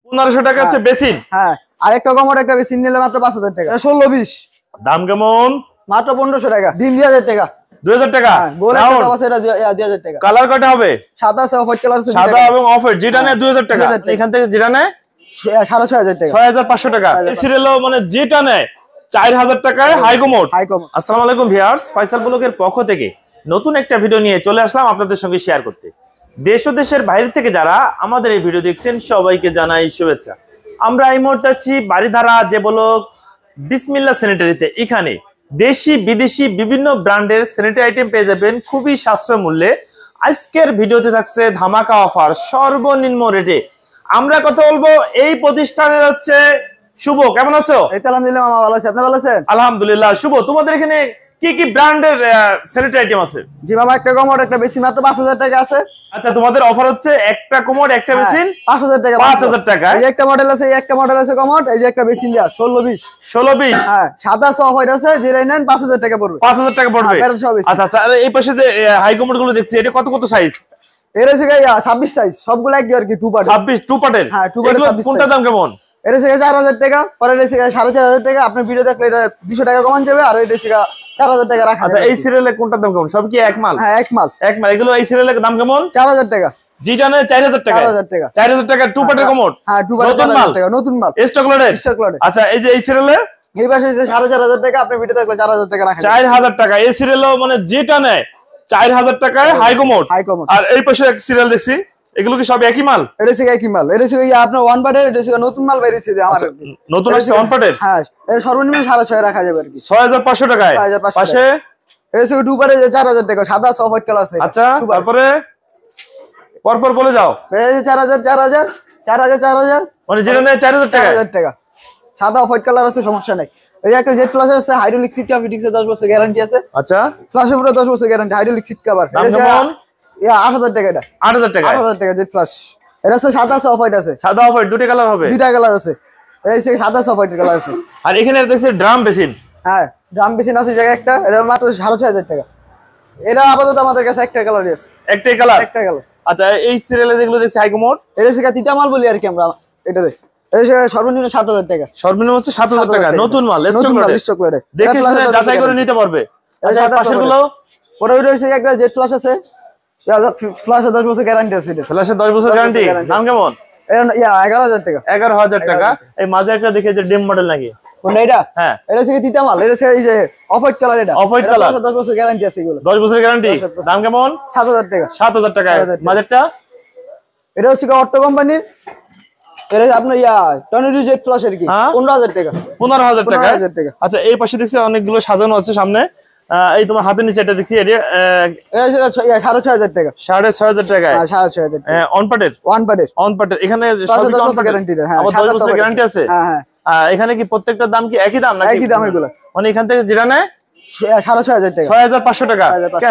1500 টাকা হচ্ছে বেসিন। হ্যাঁ, আরেকটা কমোড একটা বেসিন নিলে মাত্র 5000 টাকা। 16-20 দাম কেমন? মাত্র 1500 টাকা। ডিম 2000 টাকা। 2000 টাকা। গোল একটা টপ আছে, এটা 2000 টাকা। কালার কয়টা হবে? সাদা আছে, অফ হোয়াইট কালার আছে, সাদা এবং অফ হোয়াইট। যেটা নেয় 2000 টাকা, এখান থেকে যেটা নেয় 6500 টাকা, 6500 টাকা। এই সিরিয়ালও মানে যেটা নেয় 4000 টাকায় হাই কমোড। আসসালামু আলাইকুম ভিউয়ার্স, ফয়সাল ব্লগের পক্ষ থেকে নতুন একটা ভিডিও নিয়ে চলে আসলাম আপনাদের সঙ্গে শেয়ার করতে। দেশ ও দেশের বাইরে থেকে যারা আমাদের এই ভিডিও দেখছেন সবাইকে জানাই শুভেচ্ছা। আমরা এই মুহূর্তে আছি বাড়িধারা যে ব্লক বিসমিল্লাহ স্যানিটারিতে। এখানে দেশি বিদেশি বিভিন্ন ব্র্যান্ডের স্যানিটারি আইটেম পেয়ে যাবেন খুবই সাশ্রয় মূল্যে। আজকের ভিডিওতে থাকছে ধামাকা অফার সর্বনিম্ন রেটে। আমরা কথা বলবো এই প্রতিষ্ঠানের হচ্ছে শুভ। কেমন আছো? এই তো আলহামদুলিল্লাহ মামা, ভালো আছি। আপনি ভালো আছেন? আলহামদুলিল্লাহ। শুভ, তোমাদের এখানে কি কি ব্র্যান্ডের স্যানিটারি আইটেম আছে? জি মামা, একটা কমোড একটা বেসিন মাত্র 5000 টাকা আছে। আচ্ছা, তোমাদের অফার হচ্ছে একটা কমোড একটা বেসিন 5000 টাকা। 5000 টাকা। এই যে একটা মডেল আছে, এই একটা মডেল আছে কমোড, এই যে একটা বেসিন দেয়া 16-20। হ্যাঁ, সাদা আছে, অফ হোয়াইট আছে, যেটাই নেন 5000 টাকা পড়বে। 5000 টাকা পড়বে। আচ্ছা আচ্ছা, আর এই পাশে যে হাই কমোড গুলো দেখছি, এটা কত কত সাইজ? এর হচ্ছে 26 সাইজ, সবগুলো একই আর কি, টু পার্ট। 26 টু পার্টের। হ্যাঁ, টু পার্টের 26 কোনটা দাম কেমন? এর হচ্ছে 4000 টাকা, পরে এর হচ্ছে 4500 টাকা। আপনি ভিডিও দেখলে এটা 200 টাকা কমান যাবে, আর এটা হচ্ছে 4000 টাকা রাখা। আচ্ছা, এই সিরিয়ালে কোনটার দাম কেমন? সব কি এক মাল? হ্যাঁ, এক মাল। এক মাল। এগুলো এই সিরিয়ালের দাম কেমন? 4000 টাকা। যেটা নেয় 4000 টাকা। 4000 টাকা। 4000 টাকা টু পার্টের কমোড। হ্যাঁ, টু পার্টের 4000 টাকা, নতুন মাল, স্টক লোডেড। Stock loaded. আচ্ছা, এই যে এই সিরিয়ালে এই পাশে হচ্ছে 4500 টাকা, আপনি ভিডিও দেখলে 4000 টাকা রাখা। 4000 টাকা। এই সিরিয়ালও মানে যেটা নেয় 4000 টাকায় হাই কমোড। High commode. আর এই পাশে এক সিরিয়াল দেখছি, এগুলো কি সব একই মাল? এটা হচ্ছে একই মাল। এটা হচ্ছে আপনার ওয়ান পার্টের, এটা হচ্ছে নতুন মাল বেরিয়েছে আমার। নতুন আছে ওয়ান পার্টের। হ্যাঁ, এর সর্বনিম্ন 6.5 রাখা যাবে আর কি। 6500 টাকায়। 6500 পাশে এটা হচ্ছে টু পার্টের 4000 টাকা, সাদা অফ হোয়াইট কালার আছে। আচ্ছা, তারপরে পরপর বলে যাও। এই যে 4000 মানে যেটা নেয় 4000 টাকা। 4000 টাকা, সাদা অফ হোয়াইট কালার আছে, সমস্যা নাই। এই যে একটা জেট ফ্লাশ আছে, হাইড্রোলিক সিট কভার, ফিটিংসে 10 বছর গ্যারান্টি আছে। আচ্ছা, ফ্লাশের উপরে 10 বছর গ্যারান্টি, হাইড্রোলিক সিট কভার। দাম কেমন? 8000 টাকা। এটা 8000 টাকা। 8000 টাকা জেট ফ্লাশ। এটা আছে সাদা আছে, অফ হোয়াইট আছে। সাদা অফ হোয়াইট দুটো কালার হবে? দুইটা কালার আছে। এই যে সাদা অফ হোয়াইট কালার আছে। আর এখানে দেখছি ড্রাম বেসিন। হ্যাঁ, ড্রাম বেসিন আছে জায়গা একটা, এটা মাত্র 6500 টাকা। এটা আপাতত আমাদের কাছে একটা কালারই আছে। একটাই কালার? একটা কালার। আচ্ছা, এই সিরিয়ালে যেগুলো দেখছি হাই কমোড, এটা হচ্ছে তিতা মাল বলি আর কি আমরা এটারে। এটা সর্বনিম্ন 7000 টাকা। সর্বনিম্ন হচ্ছে 7000 টাকা। নতুন মাল, স্টক লোডে। দেখে শুনে যাচাই করে নিতে পারবে। আচ্ছা, পাশের গুলো ওটা হচ্ছে একটা জেট ফ্লাশ আছে, ফ্লাশে 10 বছর গ্যারান্টি আছে। এটা ফ্ল্যাশে 10 বছর গ্যারান্টি। দাম কেমন? 11000 টাকা। 11000 টাকা। এই মাঝে একটা দেখে যে ডিম মডেল নাকি কোনটা? এটা হ্যাঁ, এটা হচ্ছে তিতা মাল। এটা হচ্ছে এই যে অফ হোয়াইট কালার। এটা অফ হোয়াইট কালার, 10 বছর গ্যারান্টি আছে। এগুলো 10 বছর গ্যারান্টি। দাম কেমন? 7000 টাকা। 7000 টাকা। মাঝেরটা এটা হচ্ছে অটো কোম্পানির। এটা আপনার টর্নেডো জেট ফ্লাশ আর কি, 15000 টাকা। 15000 টাকা। আচ্ছা, এই পাশে দেখছি অনেকগুলো সাজানো আছে সামনে। এই তোমার হাতের নিচে এটা দেখছি, এটা 6500 টাকা। 6500 টাকা। 6500 টাকা। অন পার্টের। ওয়ান পার্টের এখানে সবই তো অন পার্টের গ্যারান্টি। হ্যাঁ, 10 বছর গ্যারান্টি আছে। হ্যাঁ। এখানে কি প্রত্যেকটা দাম কি একই দাম নাকি? একই দাম এগুলো। মানে এখান থেকে যেটা নেয় 6500 টাকা। 6500 টাকা।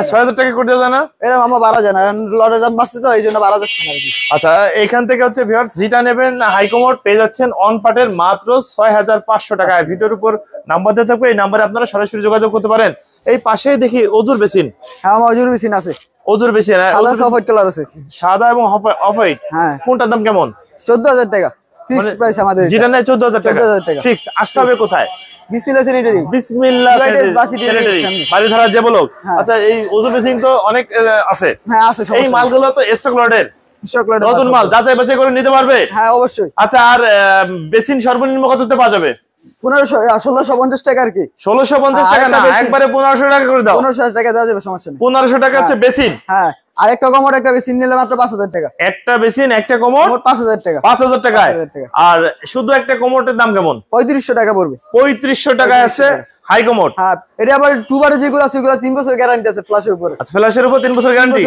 6000 টাকা করে দেওয়া না? এরকম আমার বাড়া যায় না, লটের দাম বাড়ছে তো, এই জন্য বাড়া যাচ্ছে না আর কি। আচ্ছা, এখান থেকে হচ্ছে ভিউয়ার্স যেটা নেবেন হাই কমোড পেয়ে যাচ্ছেন অন পার্টের মাত্র 6500 টাকায়। ভিডিওর উপর নাম্বার দেওয়া থাকবে, এই নাম্বারে আপনারা সরাসরি যোগাযোগ করতে পারেন। এই পাশেই দেখি অজুর বেসিন। হ্যাঁ, আমার অজুর বেসিন আছে। অজুর বেসিন সাদা অফ হোয়াইট কালার আছে। সাদা এবং অফ হোয়াইট। হ্যাঁ। কোনটার দাম কেমন? 14000 টাকা ফিক্সড প্রাইস আমাদের। যেটা নেয় 14000 টাকা 14000 টাকা ফিক্সড। আসতে হবে কোথায়? বিসমিল্লাহ স্যানিটারি। বিসমিল্লাহ স্যানিটারি বাড়িধারা যে ব্লক। আচ্ছা, এই অজুর বেসিন তো অনেক আছে। হ্যাঁ, আছে। এই মালগুলো তো স্টক লোডের, নতুন মাল, যাচাই বাছাই করে নিতে পারবে। হ্যাঁ, অবশ্যই। আচ্ছা, আর বেসিন সর্বনিম্ন কততে পাওয়া যাবে? 1650 টাকা আর কি। 1650 টাকা না, একবারে 1500 টাকা করে দাও। 1500 টাকা দেওয়া যাবে, সমস্যা নেই। 1500 টাকা হচ্ছে বেসিন। হ্যাঁ, আর একটা কমোড একটা বেসিন নিলে মাত্র 5000 টাকা। একটা বেসিন একটা কমোড 5000 টাকা। 5000 টাকায়। আর শুধু একটা কমোডের দাম কেমন? 3500 টাকা পড়বে। 3500 টাকায় আছে হাই কমোড। হ্যাঁ, এটা আবার টু পার্টের যেগুলো আছে ওগুলো 3 বছর গ্যারান্টি আছে ফ্ল্যাশের উপরে। আচ্ছা, ফ্ল্যাশের উপর 3 বছর গ্যারান্টি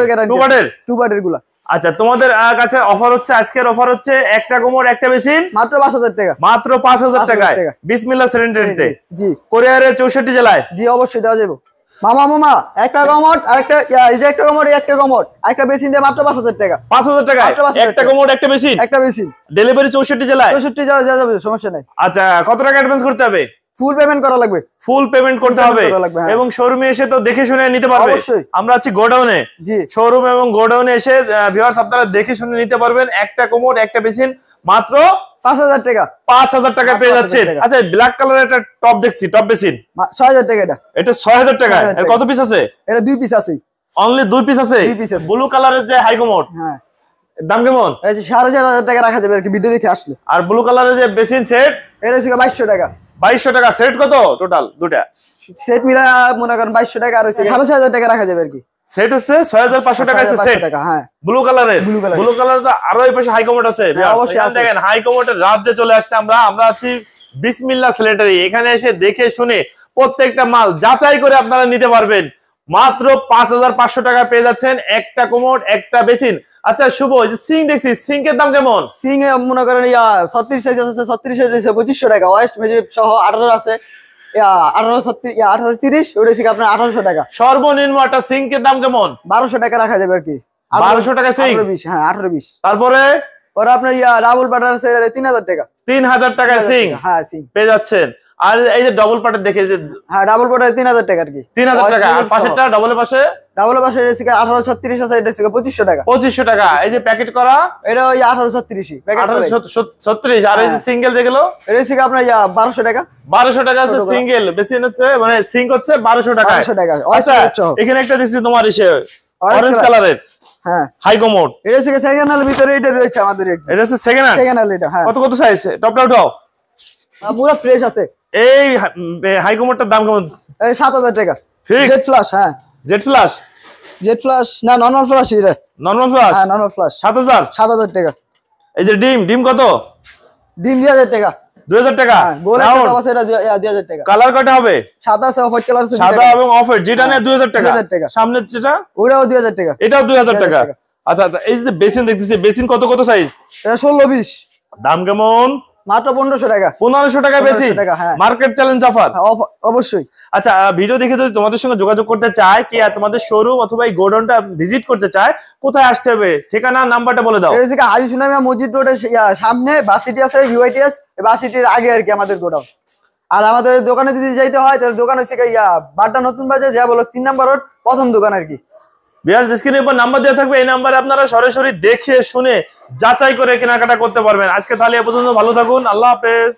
টু পার্টের গুলো। আচ্ছা, তোমাদের কাছে অফার হচ্ছে, আজকের অফার হচ্ছে একটা কমোড একটা বেসিন মাত্র 5000 টাকা। মাত্র 5000 টাকায় বিসমিল্লাহ স্যানিটারিতে। জি, কোরিয়ারে 64 জেলায়। জি, অবশ্যই দেওয়া যাবে। মামা একটা কমোড আর একটা এই যে একটা কমোড, একটা কমোড একটা বেসিন দিয়ে মাত্র 5000 টাকা। 5000 টাকায় একটা কমোড একটা বেসিন। ডেলিভারি 64 জেলায়। 64 যাওয়া যাবে, সমস্যা নাই। আচ্ছা, কত টাকা অ্যাডভান্স করতে হবে? ফুল পেমেন্ট করা লাগবে। ফুল পেমেন্ট করতে হবে এবং শোরুমে এসে তো দেখে শুনে নিতে পারবে। আমরা আছি গোডাউনে। শোরুম এবং গোডাউনে এসে ভিউয়ার্স আপনারা দেখে শুনে নিতে পারবেন। একটা কমোড একটা বেসিন মাত্র 5000 টাকা। 5000 টাকা পেয়ে যাচ্ছে। আচ্ছা ব্ল্যাক কালারের একটা টপ দেখছি, টপ বেসিন 6000 টাকা এটা। এটা 6000 টাকা। এর কত পিস আছে? এটা 2 পিস আছে। অনলি 2 পিস আছে। ব্লু কালারের যে হাই কমোড, হ্যাঁ দাম কেমন? এই যে 4500 টাকা রাখা যাবে আর কি ভিডিও দেখে আসলে। আর ব্লু কালারের যে বেসিন সেট, এটা হচ্ছে 2200 টাকা। 2200 টাকা। সেট কত টোটাল দুটা? সেট মিলা মনে করেন 2200 টাকা, আর হচ্ছে 4500 টাকা রাখা যাবে আর কি। সেট হচ্ছে 6500 টাকা আছে সেট। হ্যাঁ ব্লু কালারের। ব্লু কালার তো আরো এই পাশে হাই কমোড আছে। অবশ্যই দেখেন হাই কমোডের রাজ্যে চলে আসছে আমরা আছি বিসমিল্লাহ স্যানিটারি। এখানে এসে দেখে শুনে প্রত্যেকটা মাল যাচাই করে আপনারা নিতে পারবেন। মাত্র 5500 টাকা পেয়ে যাচ্ছেন একটা কমোড, একটা বেসিন। আচ্ছা শুভ, এই যে সিং দেখছি, সিঙ্কের দাম কেমন? সিং এ মনে করেন 36 সাইজ আছে, 36 এর 2500 টাকা। ওয়েস্ট মেজিক সহ 18 আছে, 1830 ওটা হচ্ছে আপনার 1800 টাকা। সর্বনিম্ন একটা সিঙ্কের দাম কেমন? 1200 টাকা রাখা যাবে আর কি। 1200 টাকা সিং। 1820, হ্যাঁ 1820। তারপরে ওরা আপনার ডাবল বাটার আছে 3000 টাকা। 3000 টাকা সিং, হ্যাঁ সিং পেয়ে যাচ্ছেন। আর এই যে ডাবল পার্টের দেখে যে, হ্যাঁ ডাবল বাটার 3000 টাকা আর কি। 3000 টাকা। আর পাশেরটা ডাবলের পাশে, ডাবলের পাশে এটা হচ্ছে 1836 আছে, এটা হচ্ছে 2500 টাকা। 2500 টাকা। এই যে প্যাকেট করা, এটা ওই 1836 প্যাকেট করে 1836। আর এই যে সিঙ্গেল যেগুলো, এটা হচ্ছে আপনার 1200 টাকা। 1200 টাকা আছে সিঙ্গেল। বেসিন হচ্ছে মানে সিঙ্ক হচ্ছে 1200 টাকা। 1200 টাকা। আচ্ছা এখানে একটা দিচ্ছি তোমার এসে অরেঞ্জ কালারের, হ্যাঁ হাই কমোড। এটা হচ্ছে সেকেন্ড হ্যান্ডের ভিতরে এটা রয়েছে আমাদের। এটা হচ্ছে সেকেন্ড হ্যান্ড। সেকেন্ড হ্যান্ড এটা, হ্যাঁ। কত সাইজ? টপটা উঠাও। পুরো ফ্রেশ আছে। এই হাই কমোডটার দাম কেমন? 7000 টাকা। ফিক্স? জেড ফ্ল্যাশ, হ্যাঁ জেড ফ্ল্যাশ। জেড ফ্ল্যাশ না, নরমাল ফ্ল্যাশ এটা। নরমাল ফ্ল্যাশ, হ্যাঁ নরমাল ফ্ল্যাশ। 7000 টাকা। এই যে ডিম কত? ডিম 2000 টাকা। 2000 টাকা। হ্যাঁ গোল একটা আছে, এটা 2000 টাকা। কালার কয়টা হবে? সাদা আছে, অফ হোয়াইট কালার আছে। সাদা এবং অফ হোয়াইট, যেটা নেয় 2000 টাকা। 2000 টাকা। সামনের যেটা, ওটাও 2000 টাকা। এটাও 2000 টাকা। আচ্ছা এই যে বেসিন দেখতেছি, বেসিন কত সাইজ? এটা 16-20। দাম কেমন? মাত্র 1500 টাকা। 1500 টাকা বেসিন। Market challenge offer. অবশ্যই। আচ্ছা ভিডিও দেখে যদি তোমাদের সঙ্গে যোগাযোগ করতে চায়, কি আর তোমাদের শোরুম অথবা এই গোডাউনটা ভিজিট করতে চায়, কোথায় আসতে হবে? ঠিকানা নাম্বারটা বলে দাও। এটা হচ্ছে হাজি সুনামিয়া মসজিদ রোডের সামনে বাসিটি আছে, ভিউআইটিএস বাসিটির আগে আর কি আমাদের গোডাউন। আর আমাদের দোকানে যদি যাইতে হয় তাহলে দোকান হচ্ছে বাড্ডা নতুন বাজার, যা বলো 3 নম্বর রোড, প্রথম দোকান আর কি। ভিউয়ার্স স্ক্রিনের উপর নাম্বার দেওয়া থাকবে, এই নাম্বারে আপনারা সরাসরি দেখে শুনে যাচাই করে কেনাকাটা করতে পারবেন। আজকে তাহলে এ পর্যন্ত, ভালো থাকুন, আল্লাহ হাফেজ।